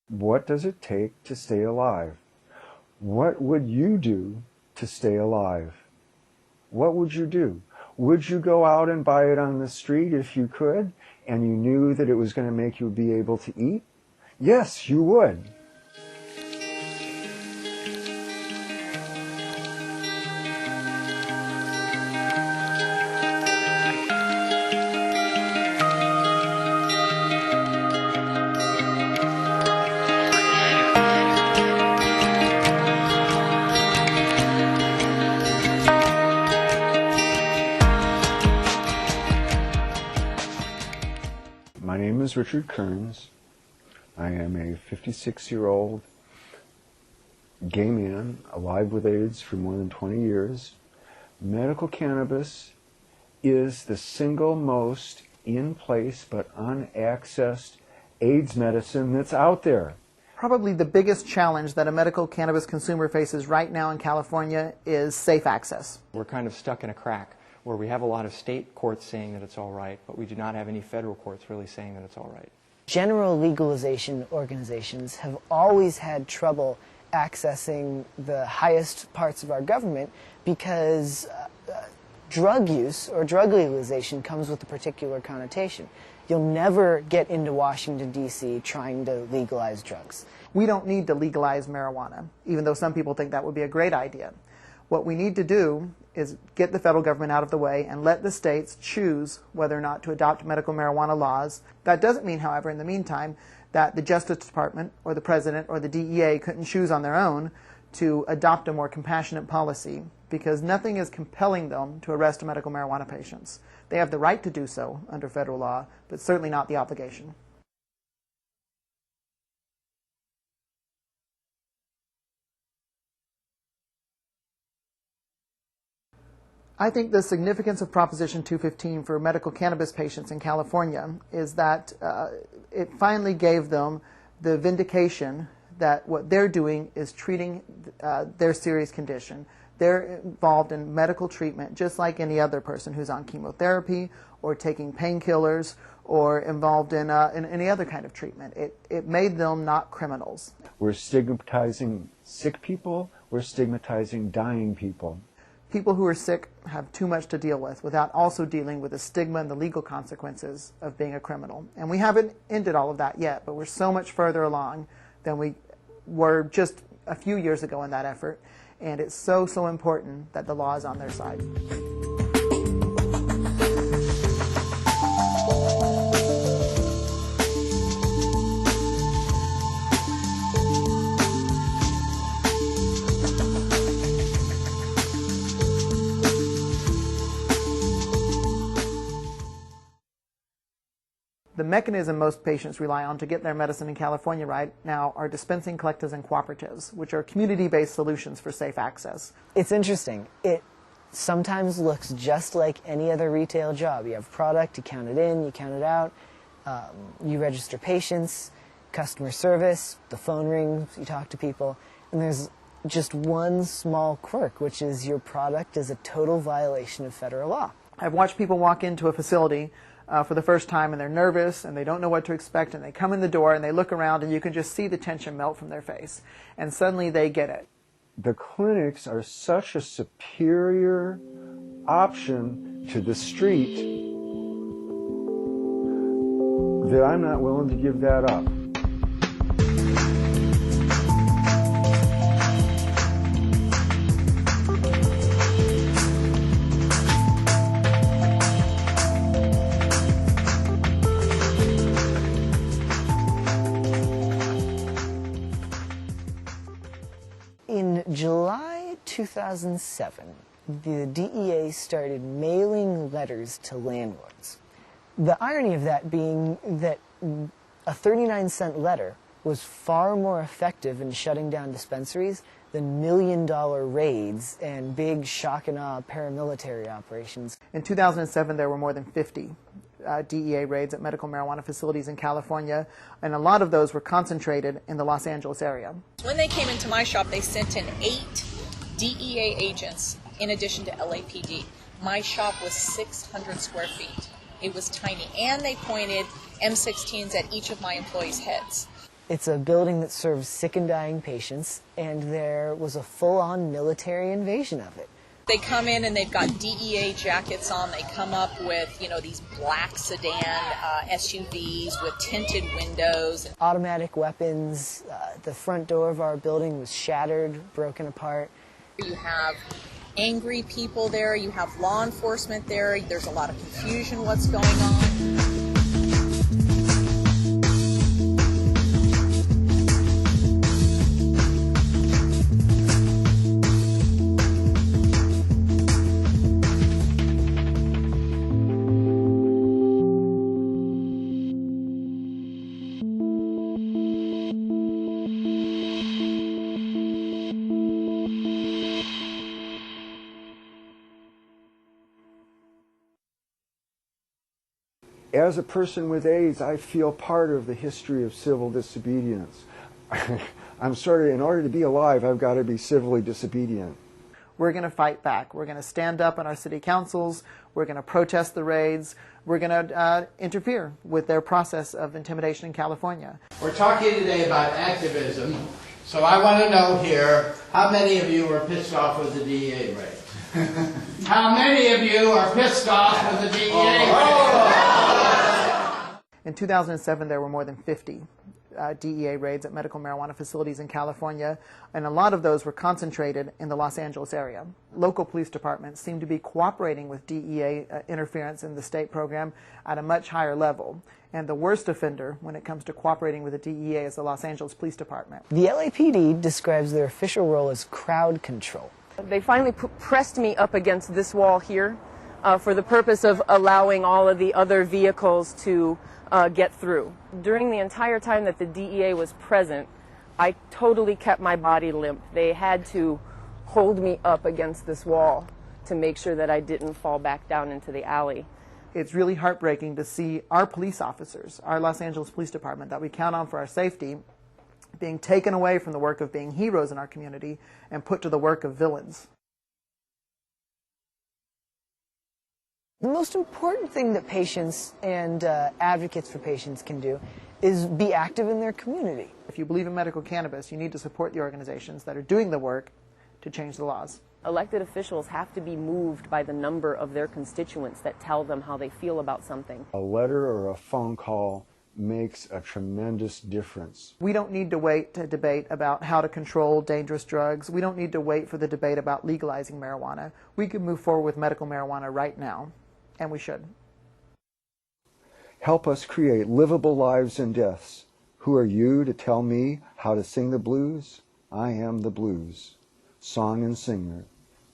What does it take to stay alive? What would you do to stay alive? What would you do? Would you go out and buy it on the street if you could, and you knew that it was going to make you be able to eat? Yes, you would. My name is Richard Kearns. I am a 56-year-old gay man alive with AIDS for more than 20 years. Medical cannabis is the single most in-place but unaccessed AIDS medicine that's out there. Probably the biggest challenge that a medical cannabis consumer faces right now in California is safe access. We're kind of stuck in a crack where we have a lot of state courts saying that it's all right, but we do not have any federal courts really saying that it's all right. General legalization organizations have always had trouble accessing the highest parts of our government because drug use or drug legalization comes with a particular connotation. You'll never get into Washington, D.C. trying to legalize drugs. We don't need to legalize marijuana, even though some people think that would be a great idea. What we need to do is get the federal government out of the way and let the states choose whether or not to adopt medical marijuana laws. That doesn't mean, however, in the meantime, that the Justice Department or the President or the DEA couldn't choose on their own to adopt a more compassionate policy, because nothing is compelling them to arrest medical marijuana patients. They have the right to do so under federal law, but certainly not the obligation. I think the significance of Proposition 215 for medical cannabis patients in California is that it finally gave them the vindication that what they're doing is treating their serious condition. They're involved in medical treatment just like any other person who's on chemotherapy or taking painkillers or involved in any other kind of treatment. It made them not criminals. We're stigmatizing sick people. We're stigmatizing dying people. People who are sick have too much to deal with without also dealing with the stigma and the legal consequences of being a criminal. And we haven't ended all of that yet, but we're so much further along than we were just a few years ago in that effort. And it's so important that the law is on their side. The mechanism most patients rely on to get their medicine in California right now are dispensing collectives and cooperatives, which are community-based solutions for safe access. It's interesting. It sometimes looks just like any other retail job. You have product, you count it in, you count it out, you register patients, customer service, the phone rings, you talk to people, and there's just one small quirk, which is your product is a total violation of federal law. I've watched people walk into a facility for the first time, and they're nervous and they don't know what to expect, and they come in the door and they look around and you can just see the tension melt from their face, and suddenly they get it. The clinics are such a superior option to the street that I'm not willing to give that up. In July 2007, the DEA started mailing letters to landlords. The irony of that being that a 39-cent letter was far more effective in shutting down dispensaries than million-dollar raids and big shock and awe paramilitary operations. In 2007, there were more than 50 DEA raids at medical marijuana facilities in California, and a lot of those were concentrated in the Los Angeles area. When they came into my shop, they sent in 8 DEA agents in addition to LAPD. My shop was 600 square feet. It was tiny, and they pointed M16s at each of my employees' heads. It's a building that serves sick and dying patients, and there was a full-on military invasion of it. They come in and they've got DEA jackets on. They come up with, these black sedan SUVs with tinted windows. Automatic weapons. The front door of our building was shattered, broken apart. You have angry people there. You have law enforcement there. There's a lot of confusion what's going on. As a person with AIDS, I feel part of the history of civil disobedience. I'm sort of, in order to be alive, I've got to be civilly disobedient. We're going to fight back. We're going to stand up in our city councils. We're going to protest the raids. We're going to interfere with their process of intimidation in California. We're talking today about activism, so I want to know here, how many of you are pissed off with the DEA raid? How many of you are pissed off with the DEA raid? In 2007, there were more than 50 DEA raids at medical marijuana facilities in California, and a lot of those were concentrated in the Los Angeles area. Local police departments seem to be cooperating with DEA interference in the state program at a much higher level. And the worst offender when it comes to cooperating with the DEA is the Los Angeles Police Department. The LAPD describes their official role as crowd control. They finally pressed me up against this wall here for the purpose of allowing all of the other vehicles to get through. During the entire time that the DEA was present, I totally kept my body limp. They had to hold me up against this wall to make sure that I didn't fall back down into the alley. It's really heartbreaking to see our police officers, our Los Angeles Police Department, that we count on for our safety, being taken away from the work of being heroes in our community and put to the work of villains. The most important thing that patients and advocates for patients can do is be active in their community. If you believe in medical cannabis, you need to support the organizations that are doing the work to change the laws. Elected officials have to be moved by the number of their constituents that tell them how they feel about something. A letter or a phone call makes a tremendous difference. We don't need to wait to debate about how to control dangerous drugs. We don't need to wait for the debate about legalizing marijuana. We can move forward with medical marijuana right now. And we should. Help us create livable lives and deaths. Who are you to tell me how to sing the blues? I am the blues, song and singer.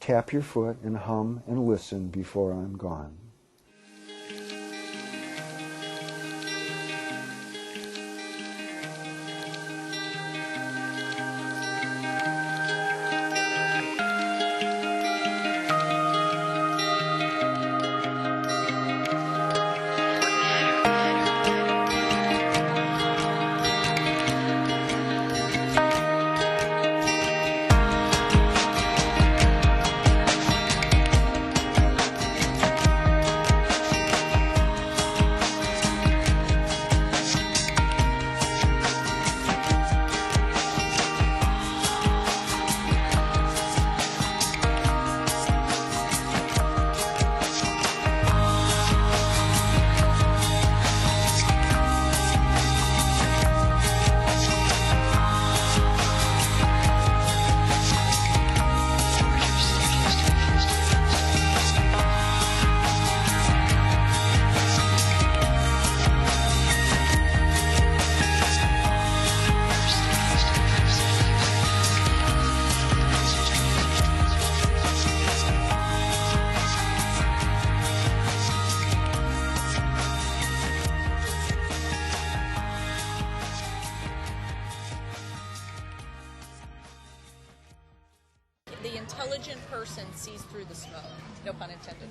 Tap your foot and hum and listen before I'm gone. The intelligent person sees through the smoke. No pun intended.